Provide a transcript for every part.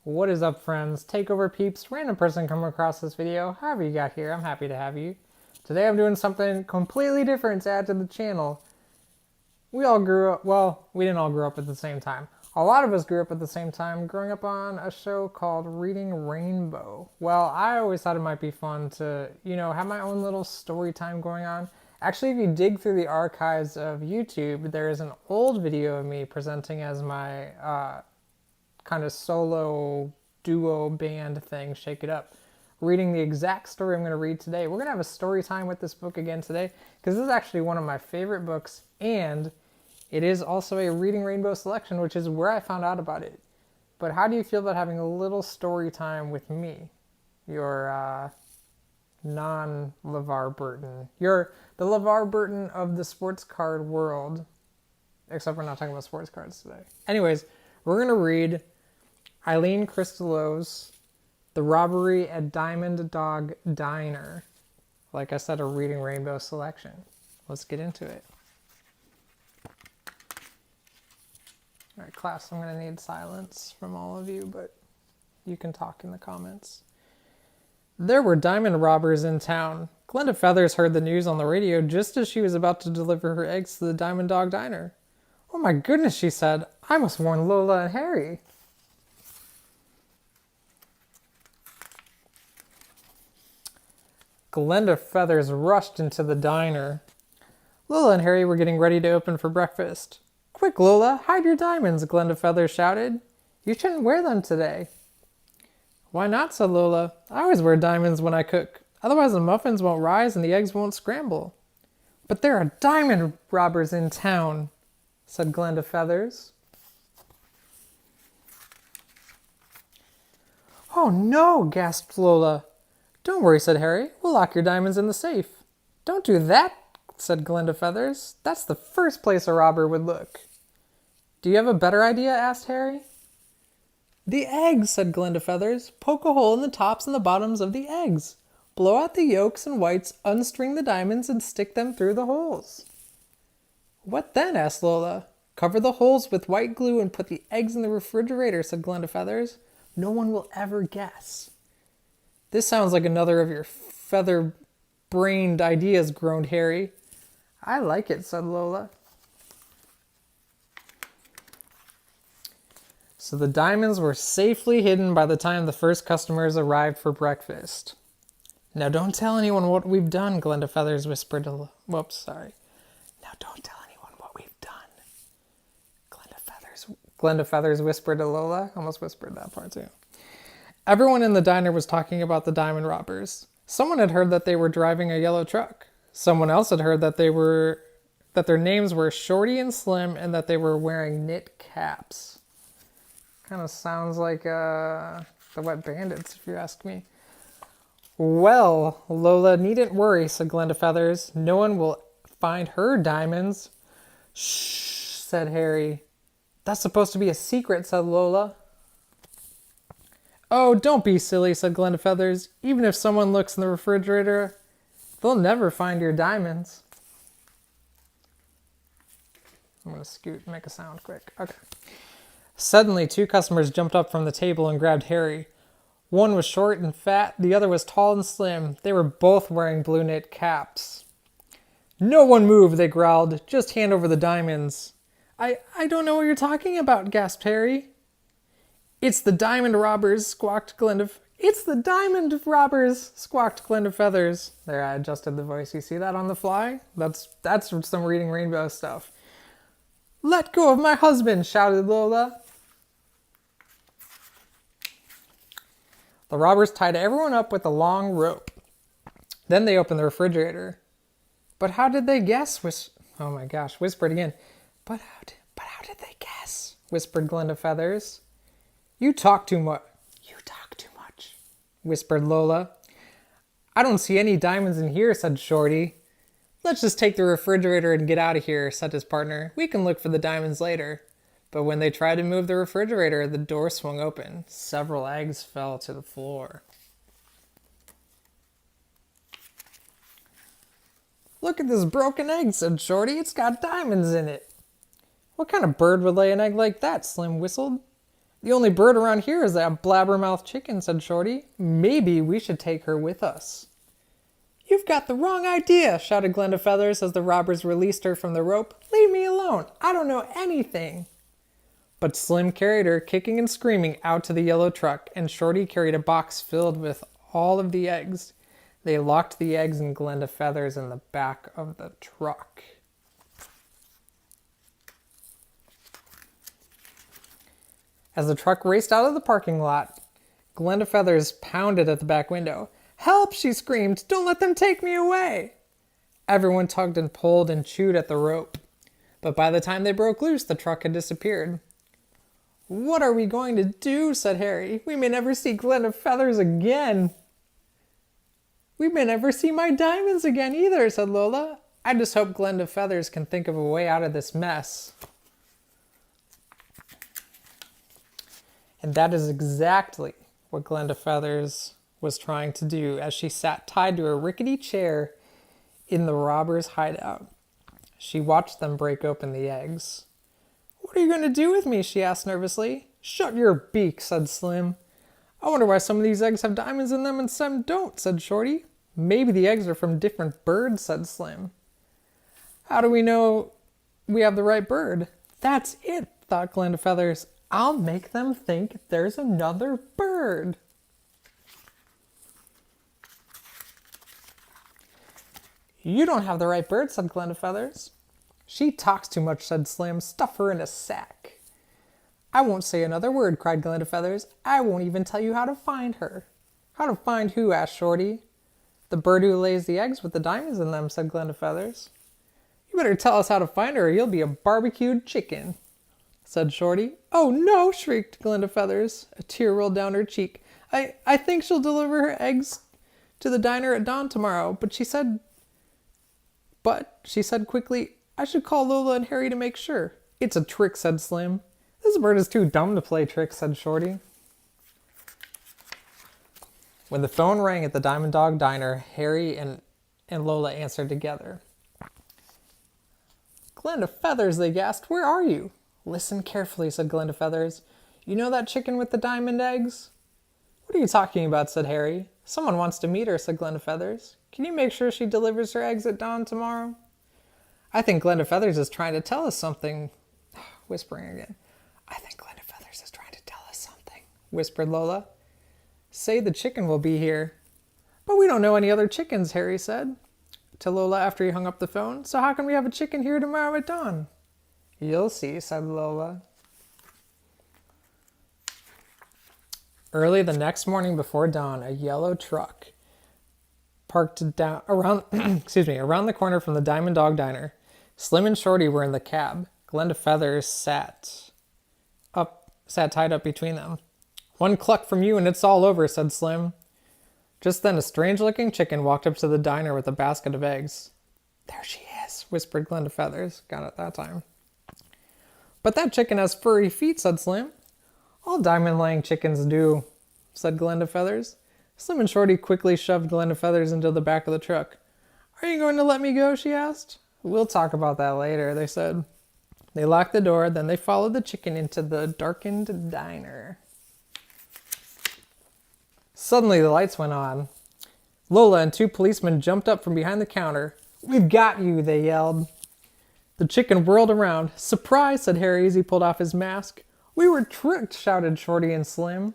What is up, friends? Takeover peeps, random person come across this video, however you got here, I'm happy to have you. Today I'm doing something completely different to add to the channel. We all grew up, well, we didn't all grow up at the same time. A lot of us grew up at the same time, growing up on a show called Reading Rainbow. Well, I always thought it might be fun to, have my own little story time going on. Actually, if you dig through the archives of YouTube, there is an old video of me presenting as my kind of solo duo band thing, Shake It Up, reading the exact story I'm going to read today. We're going to have a story time with this book again today, because this is actually one of my favorite books, and it is also a Reading Rainbow selection, which is where I found out about it. But how do you feel about having a little story time with me, your non-LeVar Burton? You're the LeVar Burton of the sports card world, except we're not talking about sports cards today. Anyways, we're going to read Eileen Christelow's The Robbery at Diamond Dog Diner. Like I said, a Reading Rainbow selection. Let's get into it. All right, class, I'm going to need silence from all of you, but you can talk in the comments. There were diamond robbers in town. Glenda Feathers heard the news on the radio just as she was about to deliver her eggs to the Diamond Dog Diner. "Oh my goodness," she said. "I must warn Lola and Harry." Glenda Feathers rushed into the diner. Lola and Harry were getting ready to open for breakfast. "Quick, Lola, hide your diamonds," Glenda Feathers shouted. "You shouldn't wear them today." "Why not?" said Lola. "I always wear diamonds when I cook. Otherwise the muffins won't rise and the eggs won't scramble." "But there are diamond robbers in town," said Glenda Feathers. "Oh no," gasped Lola. "Don't worry," said Harry. "We'll lock your diamonds in the safe." "Don't do that," said Glenda Feathers. "That's the first place a robber would look." "Do you have a better idea?" asked Harry. "The eggs," said Glenda Feathers. "Poke a hole in the tops and the bottoms of the eggs. Blow out the yolks and whites, unstring the diamonds, and stick them through the holes." "What then?" asked Lola. "Cover the holes with white glue and put the eggs in the refrigerator," said Glenda Feathers. "No one will ever guess." "This sounds like another of your feather-brained ideas," groaned Harry. "I like it," said Lola. So the diamonds were safely hidden by the time the first customers arrived for breakfast. "Now don't tell anyone what we've done," Glenda Feathers whispered to Now don't tell anyone what we've done, Glenda Feathers whispered to Lola. Almost whispered that part too. Everyone in the diner was talking about the diamond robbers. Someone had heard that they were driving a yellow truck. Someone else had heard that their names were Shorty and Slim and that they were wearing knit caps. Kind of sounds like the Wet Bandits, if you ask me. "Well, Lola needn't worry," said Glenda Feathers. "No one will find her diamonds." "Shh," said Harry. "That's supposed to be a secret," said Lola. "Oh, don't be silly," said Glenda Feathers. "Even if someone looks in the refrigerator, they'll never find your diamonds." I'm going to scoot and make a sound quick. Okay. Suddenly, two customers jumped up from the table and grabbed Harry. One was short and fat, the other was tall and slim. They were both wearing blue knit caps. "No one move," they growled. "Just hand over the diamonds." I don't know what you're talking about," gasped Harry. "It's the diamond robbers," squawked Glenda. "It's the diamond robbers," squawked Glenda Feathers. There, I adjusted the voice. You see that on the fly? That's some Reading Rainbow stuff. "Let go of my husband," shouted Lola. The robbers tied everyone up with a long rope. Then they opened the refrigerator. "But how did they guess?" Whispered again. But how did they guess?" whispered Glenda Feathers. You talk too much, whispered Lola. "I don't see any diamonds in here," said Shorty. "Let's just take the refrigerator and get out of here," said his partner. "We can look for the diamonds later." But when they tried to move the refrigerator, the door swung open. Several eggs fell to the floor. "Look at this broken egg," said Shorty. "It's got diamonds in it." "What kind of bird would lay an egg like that?" Slim whistled. The only bird around here is that blabbermouth chicken, said Shorty. Maybe we should take her with us. You've got the wrong idea, shouted Glenda Feathers as the robbers released her from the rope. Leave me alone. I don't know anything. But Slim carried her, kicking and screaming, out to the yellow truck, and Shorty carried a box filled with all of the eggs. They locked the eggs and Glenda Feathers in the back of the truck. As the truck raced out of the parking lot, Glenda Feathers pounded at the back window. Help, she screamed. Don't let them take me away. Everyone tugged and pulled and chewed at the rope. But by the time they broke loose, the truck had disappeared. What are we going to do, said Harry. We may never see Glenda Feathers again. We may never see my diamonds again either, said Lola. I just hope Glenda Feathers can think of a way out of this mess. And that is exactly what Glenda Feathers was trying to do as she sat tied to a rickety chair in the robbers' hideout. She watched them break open the eggs. What are you going to do with me? She asked nervously. Shut your beak, said Slim. I wonder why some of these eggs have diamonds in them and some don't, said Shorty. Maybe the eggs are from different birds, said Slim. How do we know we have the right bird? That's it, thought Glenda Feathers. I'll make them think there's another bird. You don't have the right bird, said Glenda Feathers. She talks too much, said Slim. Stuff her in a sack. I won't say another word, cried Glenda Feathers. I won't even tell you how to find her. How to find who? Asked Shorty. The bird who lays the eggs with the diamonds in them, said Glenda Feathers. You better tell us how to find her or you'll be a barbecued chicken, said Shorty. Oh no, shrieked Glenda Feathers. A tear rolled down her cheek. I think she'll deliver her eggs to the diner at dawn tomorrow, but she said quickly, I should call Lola and Harry to make sure. It's a trick, said Slim. This bird is too dumb to play tricks, said Shorty. When the phone rang at the Diamond Dog Diner, Harry and Lola answered together. Glenda Feathers, they gasped. Where are you? Listen carefully, said Glenda Feathers. You know that chicken with the diamond eggs? What are you talking about, said Harry. Someone wants to meet her, said Glenda Feathers. Can you make sure she delivers her eggs at dawn tomorrow? I think Glenda Feathers is trying to tell us something. Whispering again. I think Glenda Feathers is trying to tell us something, whispered Lola. Say the chicken will be here. But we don't know any other chickens, Harry said to Lola after he hung up the phone. So how can we have a chicken here tomorrow at dawn? You'll see, said Lola. Early the next morning before dawn, a yellow truck parked down around the corner from the Diamond Dog Diner. Slim and Shorty were in the cab. Glenda Feathers sat tied up between them. One cluck from you and it's all over, said Slim. Just then a strange-looking chicken walked up to the diner with a basket of eggs. There she is, whispered Glenda Feathers. Got it that time. But that chicken has furry feet, said Slim. All diamond-laying chickens do, said Glenda Feathers. Slim and Shorty quickly shoved Glenda Feathers into the back of the truck. Are you going to let me go? She asked. We'll talk about that later, they said. They locked the door, then they followed the chicken into the darkened diner. Suddenly the lights went on. Lola and two policemen jumped up from behind the counter. We've got you, they yelled. The chicken whirled around. Surprise, said Harry as he pulled off his mask. We were tricked, shouted Shorty and Slim.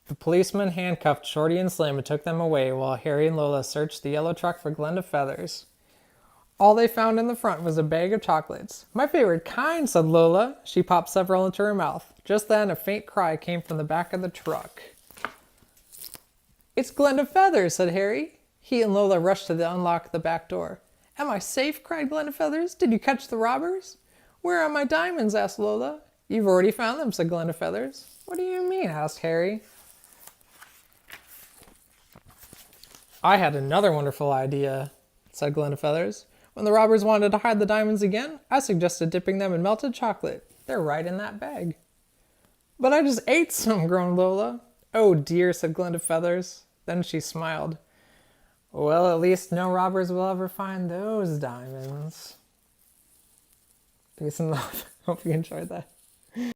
The policeman handcuffed Shorty and Slim and took them away while Harry and Lola searched the yellow truck for Glenda Feathers. All they found in the front was a bag of chocolates. My favorite kind, said Lola. She popped several into her mouth. Just then, a faint cry came from the back of the truck. It's Glenda Feathers, said Harry. He and Lola rushed to unlock the back door. Am I safe? Cried Glenda Feathers. Did you catch the robbers? Where are my diamonds? Asked Lola. You've already found them, said Glenda Feathers. What do you mean? Asked Harry. I had another wonderful idea, said Glenda Feathers. When the robbers wanted to hide the diamonds again, I suggested dipping them in melted chocolate. They're right in that bag. But I just ate some, groaned Lola. Oh dear, said Glenda Feathers. Then she smiled. Well, at least no robbers will ever find those diamonds. Peace and love. Hope you enjoyed that.